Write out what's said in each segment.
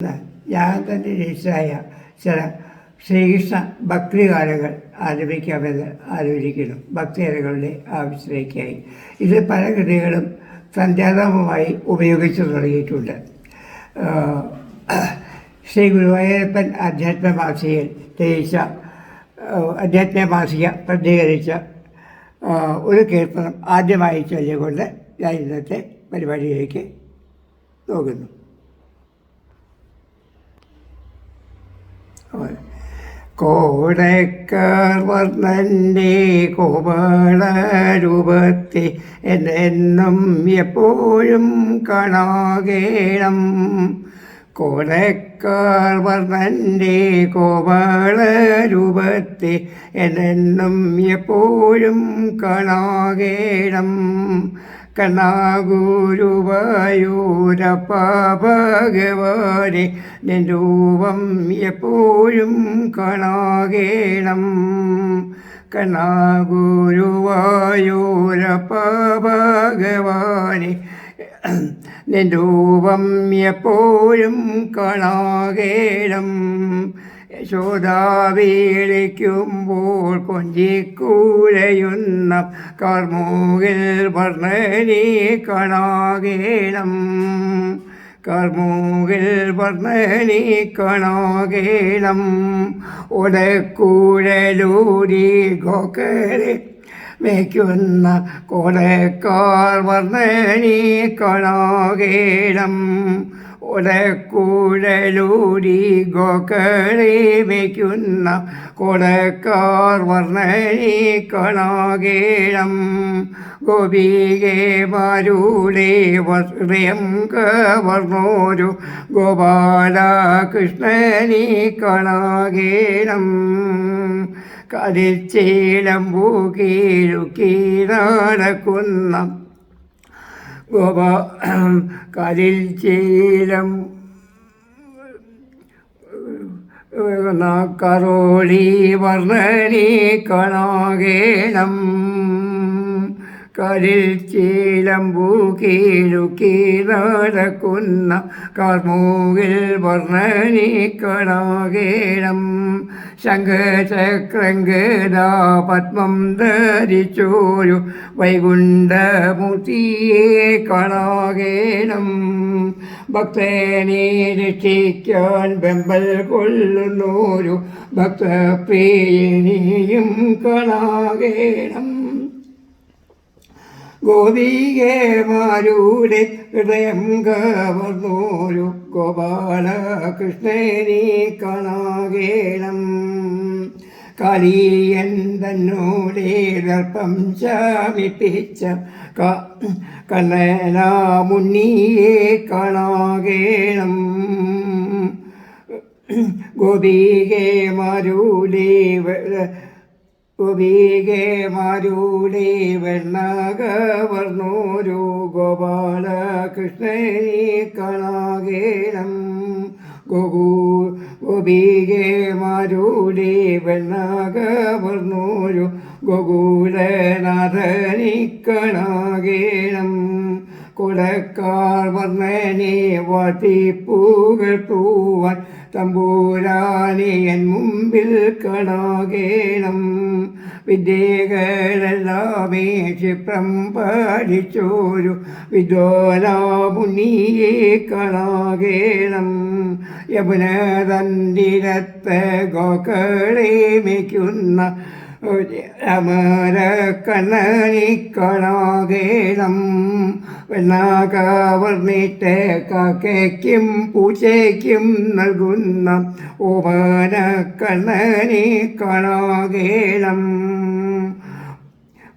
ഞാൻ തന്നെ രജിസ്റ്ററായ ചില ശ്രീകൃഷ്ണ ഭക്തിഗാനങ്ങൾ ആലപിക്കാമെന്ന് ആലോചിക്കുന്നു. ഭക്തിഗാനങ്ങളുടെ ആവശ്യത്തിലേക്കായി ഇത് പല കൃതികളും സന്ധ്യാനാമമായി ഉപയോഗിച്ചു തുടങ്ങിയിട്ടുണ്ട്. ശ്രീ ഗുരുവായൂരപ്പൻ അധ്യാത്മമാസികയിൽ രചിച്ച അധ്യാത്മമാസിക പ്രസിദ്ധീകരിച്ച ഒരു കീർത്തനം ആദ്യമായി ചൊല്ലിക്കൊണ്ട് ഞാൻ ഇന്നത്തെ പരിപാടിയിലേക്ക് പോകുന്നു. കോടക്കാർ വർണ്ണൻ്റെ കോമളരൂപത്തെ എന്നെന്നും എപ്പോഴും കാണാകേണം. കോടക്കാർ വർണ്ണൻ്റെ കോമളരൂപത്തെ എന്നെന്നും എപ്പോഴും കാണാകേണം. കണ്ണാഗുരുവായൂരപ്പ ഭഗവാനെ നിൻ രൂപം എപ്പോഴും കാണാകേണം. കണ്ണാഗുരുവായൂരപ്പ ഭഗവാനെ നിൻ രൂപം എപ്പോഴും കാണാകേണം. യശോദാവിളിക്കുമ്പോൾ കൊഞ്ചിക്കൂലയുന്ന കാർമൂകിൽ വർണ്ണനെ കാണാകേണം. കാർമൂകിൽ വർണ്ണനെ കാണാകേണം. ഒടക്കൂഴലൂരി ഗോക്കരെ മേയ്ക്കുന്ന കോടക്കാർ വർണ്ണനെ കാണാകേണം. ഒടക്കൂഴലൂരി ഗോക്കളെ വയ്ക്കുന്ന കൊടക്കാർ വർണ്ണനെ കാണാകേണം. ഗോപികമാരുടെ ഹൃദയം കവർന്നോരു ഗോപാലകൃഷ്ണനെ കാണാകേണം. കരിച്ചേലമ്പൂക്കിലുക്കി നടക്കുന്ന കാലിൽ ചേലം കറോളി വർണ്ണനെ കാണാകേണം. കാലിൽ ചേലമ്പൂക്കിലുക്കി നടക്കുന്ന കാർമൂകിൽ വർണ്ണനെ കാണാകേണം. ശംഖചക്രംഗദാ പത്മം ധരിച്ചോരു വൈകുണ്ഠമൂർത്തിയെ കാണാകേണം. ഭക്തനെ രക്ഷിക്കാൻ വെമ്പൽ കൊള്ളുന്നോരു ഭക്തപ്രിയനെയും കാണാകേണം. ഗോപികമാരുടെ ഹൃദയം കവർന്നോരു ഗോപാലകൃഷ്ണനെ കാണാകേണം. കാളിയൻ തന്നോടെ ദർപ്പം ശമിപ്പിച്ച കണ്ണനാമുണ്ണിയെ കാണാകേണം. ഗോപികമാരുടെ വെണ്ണകവർന്നോരു ഗോപാലകൃഷ്ണനെ കാണാകേണം. ഗോപികമാരുടെ വെണ്ണകവർന്നോരു ഗോകുലനാഥനെ കാണാകേണം. കൊടക്കാർ വർണ്ണനെ വാട്ടിപ്പുകഴ്ത്തുവാൻ തമ്പൂരാനെ എൻ മുമ്പിൽ കാണാകേണം. വിദ്യകളെല്ലാമേ ക്ഷിപ്രം പഠിച്ചോരു വിദ്വാനാമുനിയെ കാണാകേണം. യമുനതന്തിരത്ത് ഗോക്കളെ മേയ്ക്കുന്ന അമരക്കണ്ണനെ കാണാകേണം. വെണ്ണാകവർന്നിട്ട് കാക്കയ്ക്കും പൂച്ചയ്ക്കും നൽകുന്ന ഓമനക്കണ്ണനെ കാണാകേണം.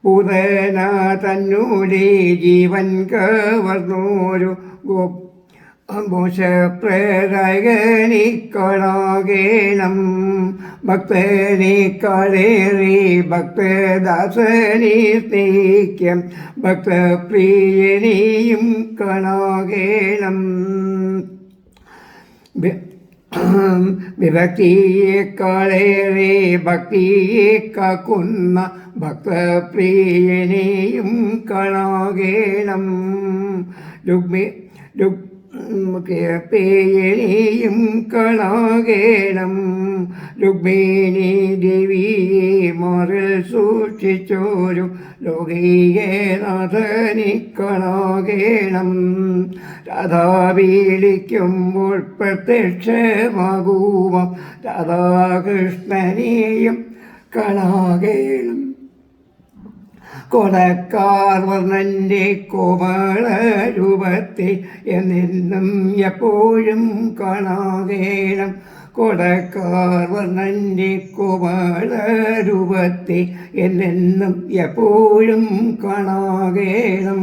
പൂതന തന്നൂടെ ജീവൻ കവർന്നോരു മോശപ്രേരകനെ കാണാകേണം. ഭക്തനേക്കാളേറെ ഭക്തദാസനെ സ്നേഹിക്കാം ഭക്തപ്രിയനെയും കാണാകേണം. വിഭക്തിയേക്കാളേറെ ഭക്തിയെ കാക്കുന്ന ഭക്തപ്രിയനെയും കാണാകേണം. പേയെയും കാണാകേണം. രുക്മിണി ദേവിയെ മാറിൽ സൂക്ഷിച്ചോരു ലോകീയനാഥനെ കാണാകേണം. രാധാ വിളിക്കുമ്പോൾ പ്രത്യക്ഷമാകുക രാധാകൃഷ്ണനെയും കാണാകേണം. കൊടക്കാർ വർണ്ണൻ്റെ കോമള രൂപത്തെ എന്നെന്നും എപ്പോഴും കാണാകേണം. കൊടക്കാർ വർണ്ണൻ്റെ കോമള രൂപത്തെ എന്നെന്നും എപ്പോഴും കാണാകേണം.